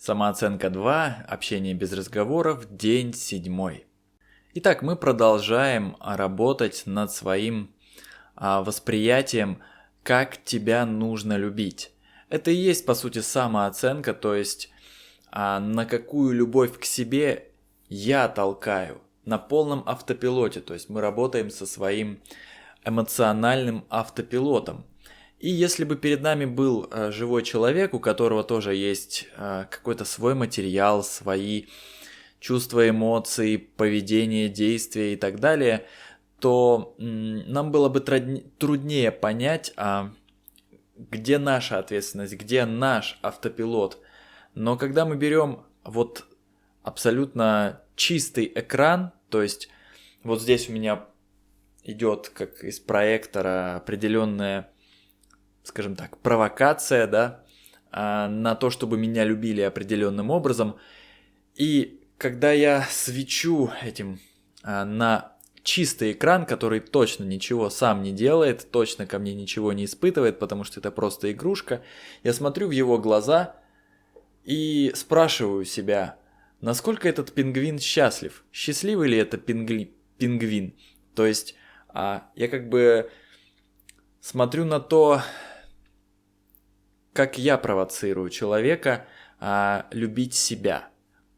Самооценка 2. Общение без разговоров. День 7. Итак, мы продолжаем работать над своим восприятием, как тебя нужно любить. Это и есть, по сути, самооценка, то есть на какую любовь к себе я толкаю на полном автопилоте. То есть мы работаем со своим эмоциональным автопилотом. И если бы перед нами был живой человек, у которого тоже есть какой-то свой материал, свои чувства, эмоции, поведение, действия и так далее, то нам было бы труднее понять, где наша ответственность, где наш автопилот. Но когда мы берем вот абсолютно чистый экран, то есть вот здесь у меня идет как из проектора определенная, скажем так, провокация, да, на то, чтобы меня любили определенным образом. И когда я свечу этим на чистый экран, который точно ничего сам не делает, точно ко мне ничего не испытывает, потому что это просто игрушка, я смотрю в его глаза и спрашиваю себя, насколько этот пингвин счастлив, счастливый ли это пингвин. То есть я как бы смотрю на то, как я провоцирую человека любить себя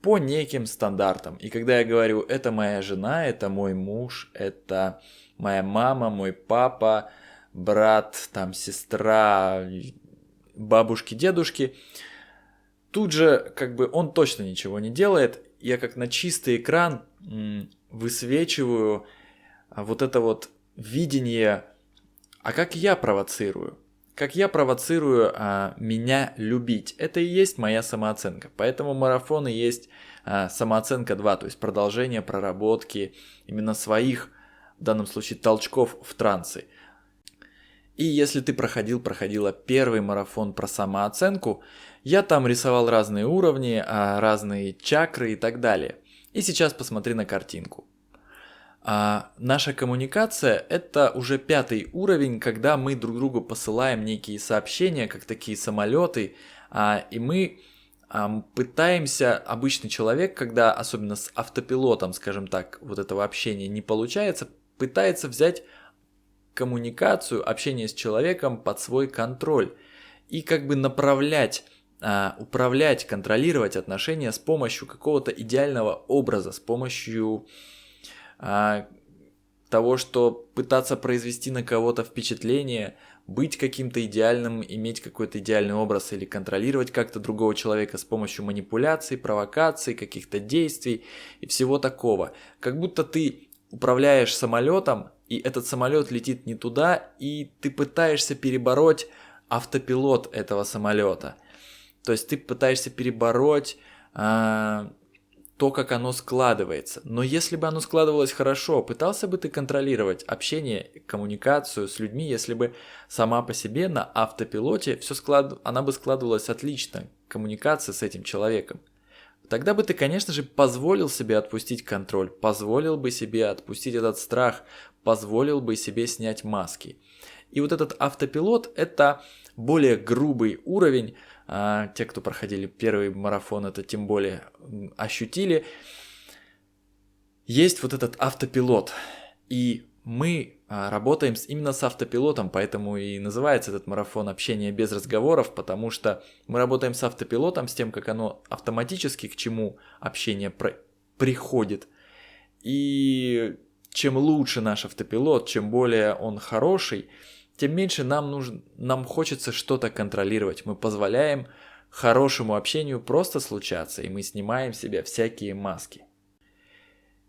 по неким стандартам. И когда я говорю, это моя жена, это мой муж, это моя мама, мой папа, брат, там, сестра, бабушки, дедушки, тут же как бы он точно ничего не делает. Я как на чистый экран высвечиваю вот это вот видение, как я провоцирую. Как я провоцирую меня любить. Это и есть моя самооценка. Поэтому марафон и есть самооценка 2, то есть продолжение проработки именно своих, в данном случае, толчков в трансе. И если ты проходила первый марафон про самооценку, я там рисовал разные уровни, разные чакры и так далее. И сейчас посмотри на картинку. Наша коммуникация – это уже 5-й уровень, когда мы друг другу посылаем некие сообщения, как такие самолеты, и мы пытаемся, обычный человек, когда особенно с автопилотом, скажем так, вот этого общения не получается, пытается взять коммуникацию, общение с человеком под свой контроль и как бы направлять, управлять, контролировать отношения с помощью какого-то идеального образа, с помощью того, что пытаться произвести на кого-то впечатление, быть каким-то идеальным, иметь какой-то идеальный образ или контролировать как-то другого человека с помощью манипуляций, провокаций, каких-то действий и всего такого. Как будто ты управляешь самолетом, и этот самолет летит не туда, и ты пытаешься перебороть автопилот этого самолета. То есть ты пытаешься перебороть то, как оно складывается. Но если бы оно складывалось хорошо, пытался бы ты контролировать общение, коммуникацию с людьми, если бы сама по себе на автопилоте она бы складывалась отлично, коммуникация с этим человеком. Тогда бы ты, конечно же, позволил себе отпустить контроль, позволил бы себе отпустить этот страх, позволил бы себе снять маски. И вот этот автопилот – это более грубый уровень. Те, кто проходили первый марафон, это тем более ощутили. Есть вот этот автопилот. И мы работаем именно с автопилотом, поэтому и называется этот марафон «Общение без разговоров», потому что мы работаем с автопилотом, с тем, как оно автоматически, к чему общение приходит. И чем лучше наш автопилот, чем более он хороший, тем меньше нам хочется что-то контролировать. Мы позволяем хорошему общению просто случаться, и мы снимаем с себя всякие маски.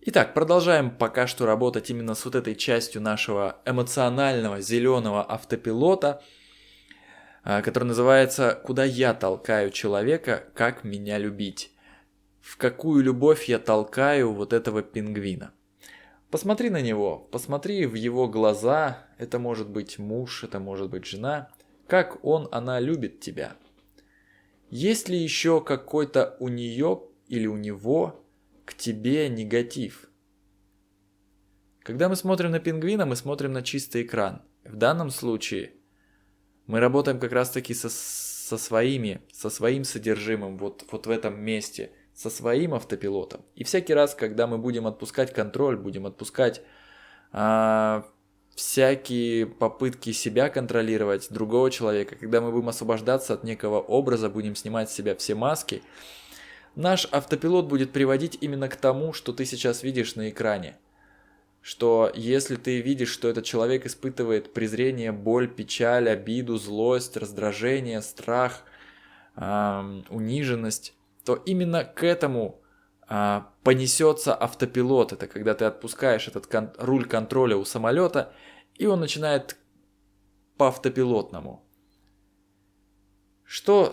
Итак, продолжаем пока что работать именно с вот этой частью нашего эмоционального зеленого автопилота, который называется «Куда я толкаю человека, как меня любить?» В какую любовь я толкаю вот этого пингвина? Посмотри на него, посмотри в его глаза, это может быть муж, это может быть жена, как она любит тебя. Есть ли еще какой-то у нее или у него к тебе негатив? Когда мы смотрим на пингвина, мы смотрим на чистый экран. В данном случае мы работаем как раз таки с со своим содержимым вот в этом месте, со своим автопилотом. И всякий раз, когда мы будем отпускать контроль, будем отпускать всякие попытки себя контролировать, другого человека, когда мы будем освобождаться от некого образа, будем снимать с себя все маски, наш автопилот будет приводить именно к тому, что ты сейчас видишь на экране. Что если ты видишь, что этот человек испытывает презрение, боль, печаль, обиду, злость, раздражение, страх, униженность, то именно к этому понесется автопилот. Это когда ты отпускаешь этот руль контроля у самолета, и он начинает по автопилотному. Что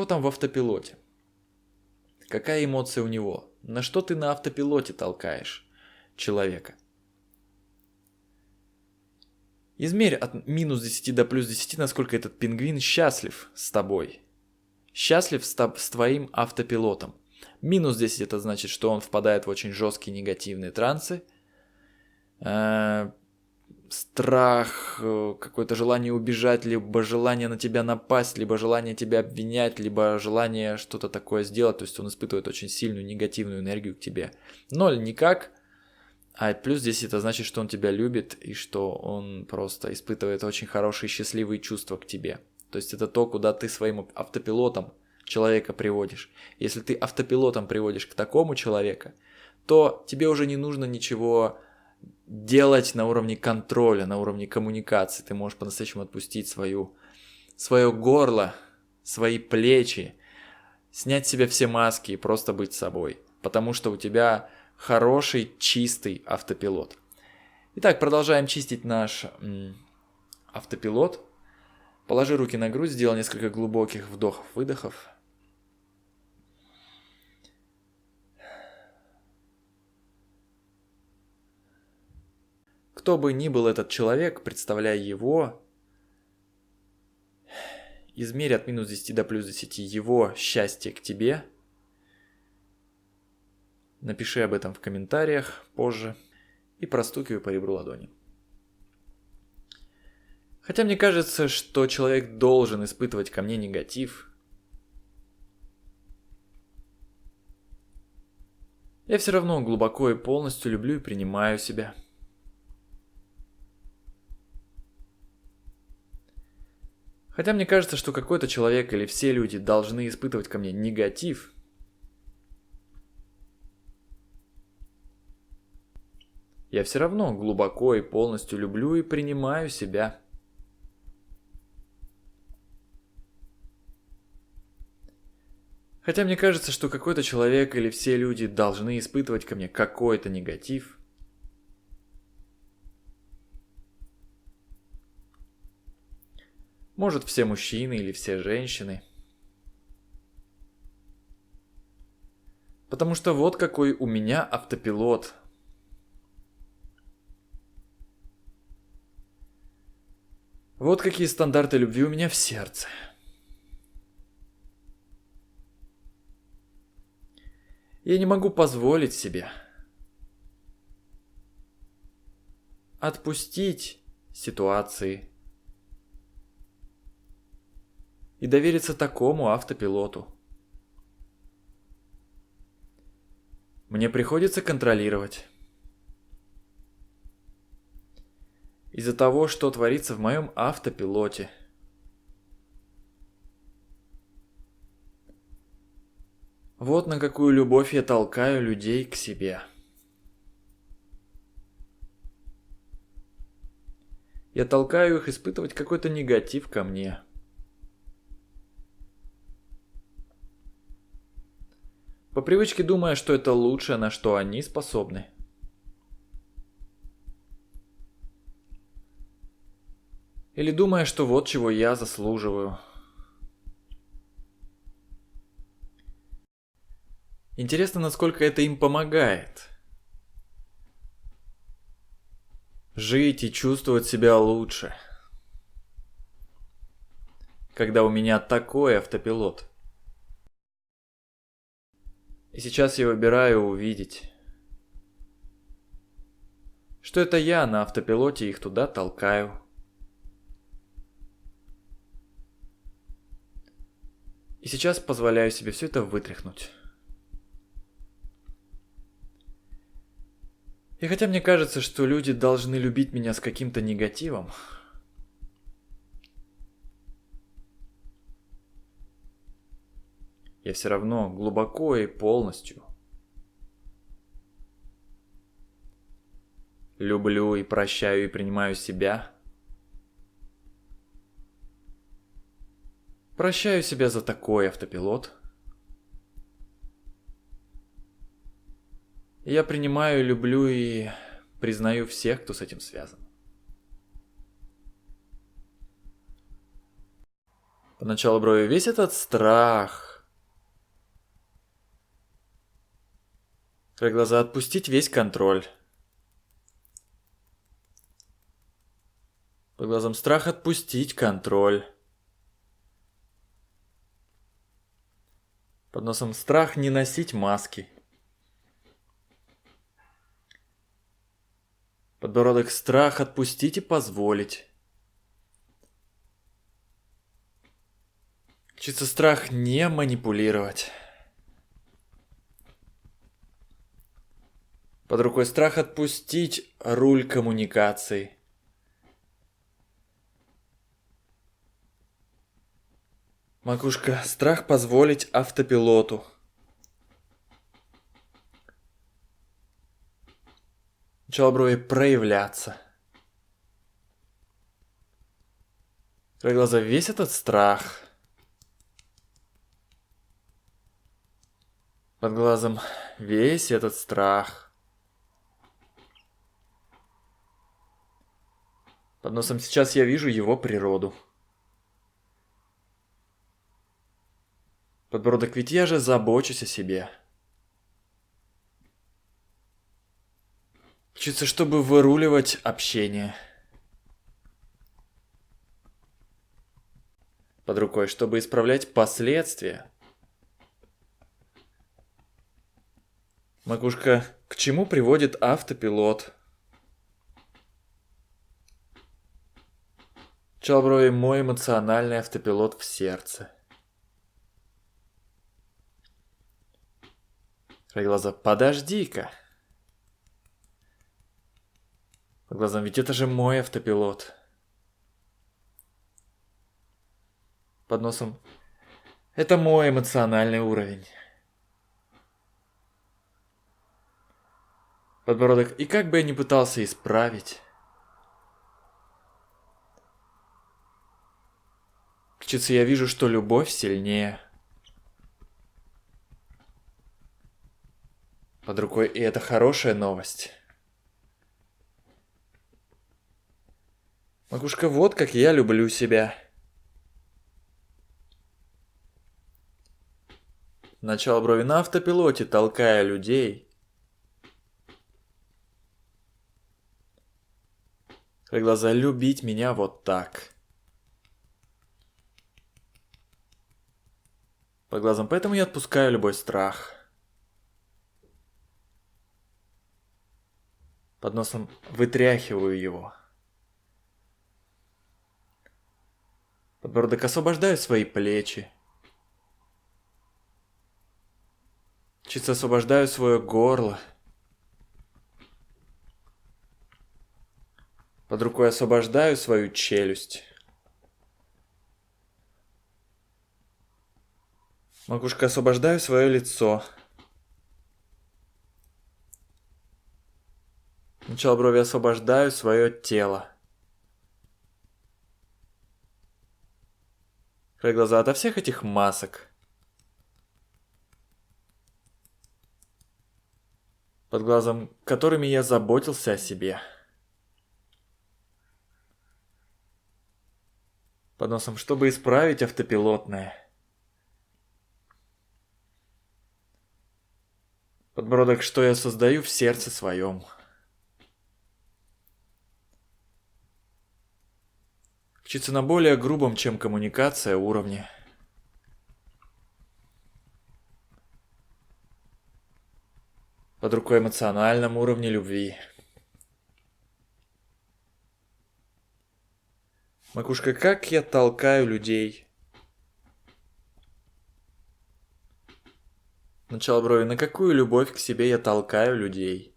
там в автопилоте? Какая эмоция у него? На что ты на автопилоте толкаешь человека? Измерь от минус 10 до плюс 10, насколько этот пингвин счастлив с тобой. Счастлив с твоим автопилотом. Минус 10 это значит, что он впадает в очень жесткие негативные трансы. Страх, какое-то желание убежать, либо желание на тебя напасть, либо желание тебя обвинять, либо желание что-то такое сделать. То есть он испытывает очень сильную негативную энергию к тебе. 0 никак. А плюс 10 это значит, что он тебя любит и что он просто испытывает очень хорошие счастливые чувства к тебе. То есть это то, куда ты своим автопилотом человека приводишь. Если ты автопилотом приводишь к такому человеку, то тебе уже не нужно ничего делать на уровне контроля, на уровне коммуникации. Ты можешь по-настоящему отпустить свое горло, свои плечи, снять с себя все маски и просто быть собой. Потому что у тебя хороший, чистый автопилот. Итак, продолжаем чистить наш автопилот. Положи руки на грудь, сделай несколько глубоких вдохов-выдохов. Кто бы ни был этот человек, представляй его, измерь от минус 10 до плюс 10 его счастье к тебе. Напиши об этом в комментариях позже и простукивай по ребру ладони. Хотя мне кажется, что человек должен испытывать ко мне негатив, я все равно глубоко и полностью люблю и принимаю себя. Хотя мне кажется, что какой-то человек или все люди должны испытывать ко мне негатив, я все равно глубоко и полностью люблю и принимаю себя. Хотя мне кажется, что какой-то человек или все люди должны испытывать ко мне какой-то негатив, может, все мужчины или все женщины. Потому что вот какой у меня автопилот. Вот какие стандарты любви у меня в сердце. Я не могу позволить себе отпустить ситуации и довериться такому автопилоту. Мне приходится контролировать. Из-за того, что творится в моем автопилоте. Вот на какую любовь я толкаю людей к себе. Я толкаю их испытывать какой-то негатив ко мне. По привычке думая, что это лучшее, на что они способны. Или думая, что вот чего я заслуживаю. Интересно, насколько это им помогает. Жить и чувствовать себя лучше. Когда у меня такой автопилот. И сейчас я выбираю увидеть, что это я на автопилоте их туда толкаю. И сейчас позволяю себе все это вытряхнуть. И хотя мне кажется, что люди должны любить меня с каким-то негативом, я все равно глубоко и полностью люблю и прощаю и принимаю себя. Прощаю себя за такой автопилот. Я принимаю, люблю и признаю всех, кто с этим связан. Поначалу брови весь этот страх. Край глаза отпустить весь контроль. По глазам страх отпустить контроль. Под носом страх не носить маски. Подбородок страх отпустить и позволить. Учиться страх не манипулировать. Под рукой страх отпустить руль коммуникаций. Макушка страх позволить автопилоту. Начало брови проявляться. Край глаза весь этот страх. Под глазом весь этот страх. Под носом сейчас я вижу его природу. Подбородок, ведь я же забочусь о себе. Учиться, чтобы выруливать общение. Под рукой, чтобы исправлять последствия. Макушка, к чему приводит автопилот? Начало брови, мой эмоциональный автопилот в сердце. Край глаза, подожди-ка. По глазам, ведь это же мой автопилот. Под носом, это мой эмоциональный уровень. Подбородок, и как бы я ни пытался исправить. Ключица, я вижу, что любовь сильнее. Под рукой, и это хорошая новость. Макушка, вот как я люблю себя. Начало брови на автопилоте, толкая людей. Край глаза, любить меня вот так. По глазам, поэтому я отпускаю любой страх. Под носом вытряхиваю его. Подбородок, освобождаю свои плечи. Чисто освобождаю свое горло. Под рукой освобождаю свою челюсть. Макушка, освобождаю свое лицо. Начало брови, освобождаю свое тело. Край глаза ото всех этих масок. Под глазом, которыми я заботился о себе. Под носом, чтобы исправить автопилотное. Подбородок, что я создаю в сердце своем. Учиться на более грубом, чем коммуникация, уровне. Под рукой эмоциональном уровне любви. Макушка, как я толкаю людей. Начало брови. На какую любовь к себе я толкаю людей?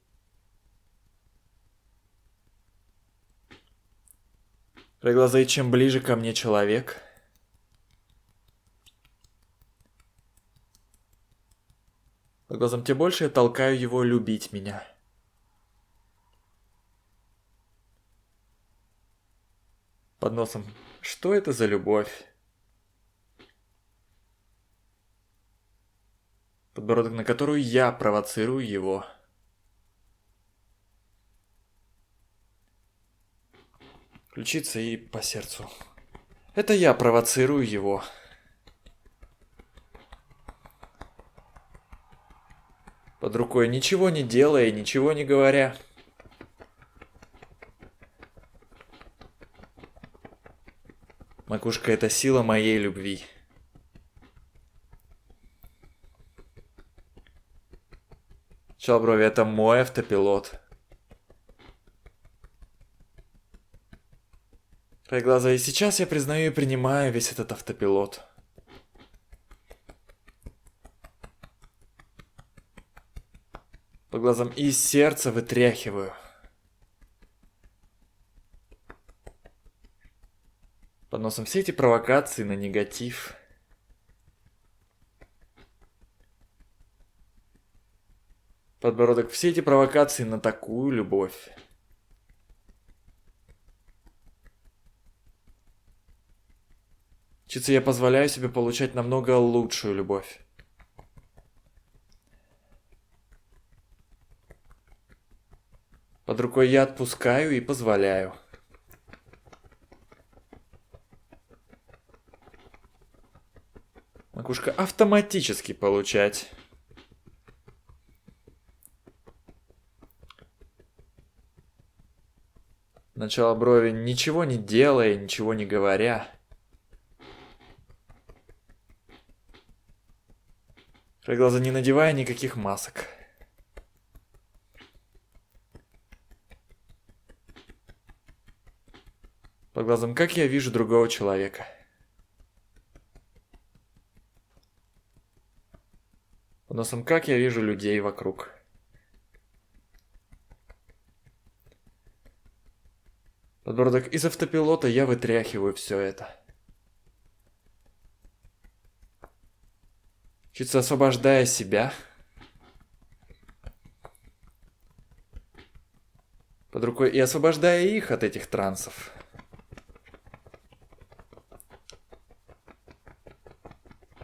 Про глаза. И чем ближе ко мне человек, под глазом, тем больше я толкаю его любить меня. Под носом. Что это за любовь? Подбородок, на которую я провоцирую его. Ключица и по сердцу. Это я провоцирую его. Под рукой, ничего не делая, ничего не говоря. Макушка — это сила моей любви. Начало брови — это мой автопилот. Край глаза. И сейчас я признаю и принимаю весь этот автопилот. По глазам. И из сердца вытряхиваю. Под носом все эти провокации на негатив. Подбородок. Все эти провокации на такую любовь. Ключица, я позволяю себе получать намного лучшую любовь. Под рукой я отпускаю и позволяю. Макушка. Автоматически получать. Начало брови. Ничего не делая, ничего не говоря. Край глаза, не надевая никаких масок. Под глазом. Как я вижу другого человека. Под носом. Как я вижу людей вокруг. Подбородок. Из автопилота я вытряхиваю все это. Ключица, освобождая себя. Под рукой. И освобождая их от этих трансов.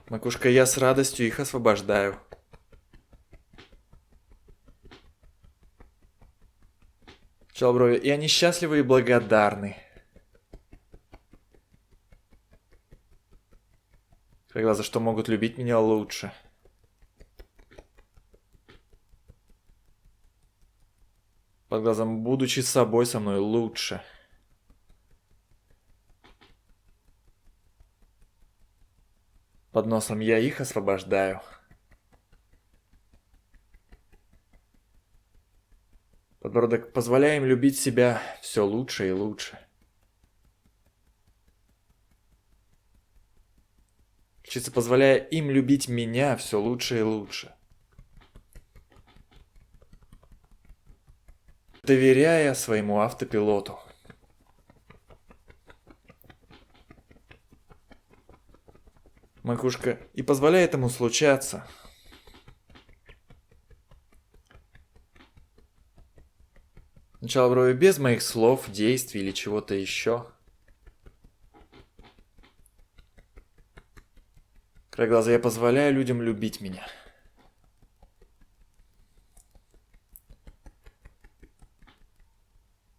Макушка, я с радостью их освобождаю. Начало брови. И они счастливы и благодарны. Край глаза, что могут любить меня лучше. Под глазом, будучи собой со мной лучше. Под носом я их освобождаю. Подбородок, позволяя им любить себя все лучше и лучше. Ключица, позволяя им любить меня все лучше и лучше. Доверяя своему автопилоту. Макушка. И позволяя этому случаться. Начало брови без моих слов, действий или чего-то еще. Край глаза, я позволяю людям любить меня.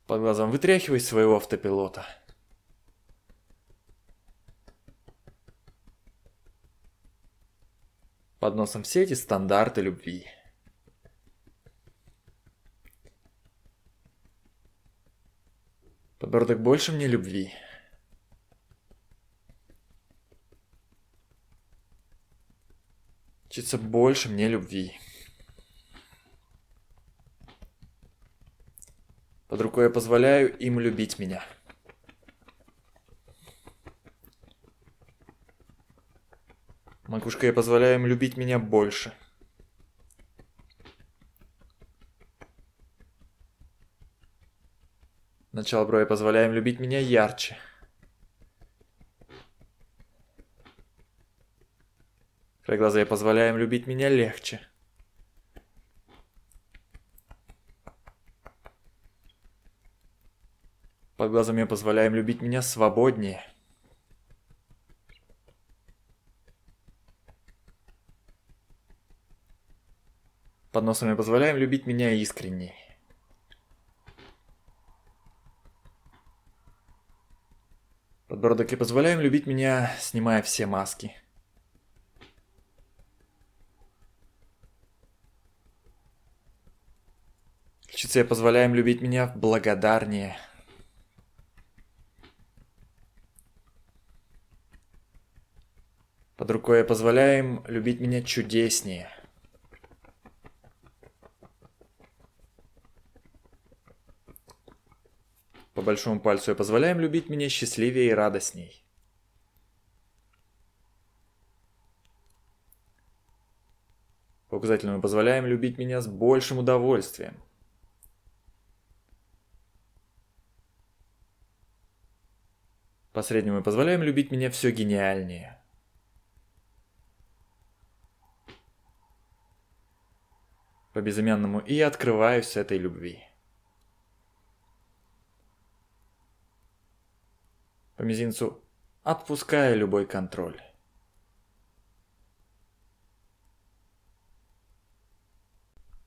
Под глазом вытряхивай своего автопилота. Под носом все эти стандарты любви. Подбородок, больше мне любви. Ключица, больше мне любви. Под рукой я позволяю им любить меня. Макушка, я позволяю им любить меня больше. Начало брови позволяем любить меня ярче. Край глаза позволяем любить меня легче. Под глазами позволяем любить меня свободнее. Под носом позволяем любить меня искренне. Подбородок позволяем любить меня, снимая все маски. Ключицы позволяем любить меня благодарнее. Под рукой позволяем любить меня чудеснее. По большому пальцу позволяем любить меня счастливее и радостней. По указательному позволяем любить меня с большим удовольствием. По среднему позволяем любить меня все гениальнее. По безымянному и открываюсь этой любви. По мизинцу отпускаю любой контроль.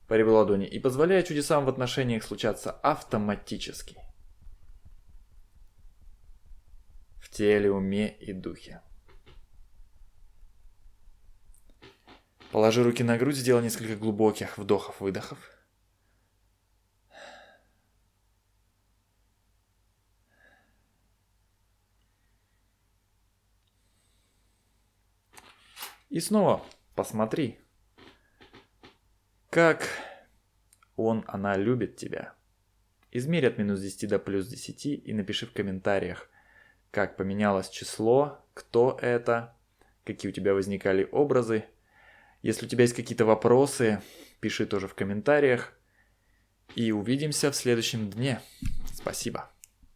По ребру ладони и позволяя чудесам в отношениях случаться автоматически. В теле, уме и духе. Положи руки на грудь, сделай несколько глубоких вдохов-выдохов. И снова посмотри, как она любит тебя. Измерь от -10 до +10 и напиши в комментариях, как поменялось число, кто это, какие у тебя возникали образы. Если у тебя есть какие-то вопросы, пиши тоже в комментариях. И увидимся в следующем дне. Спасибо.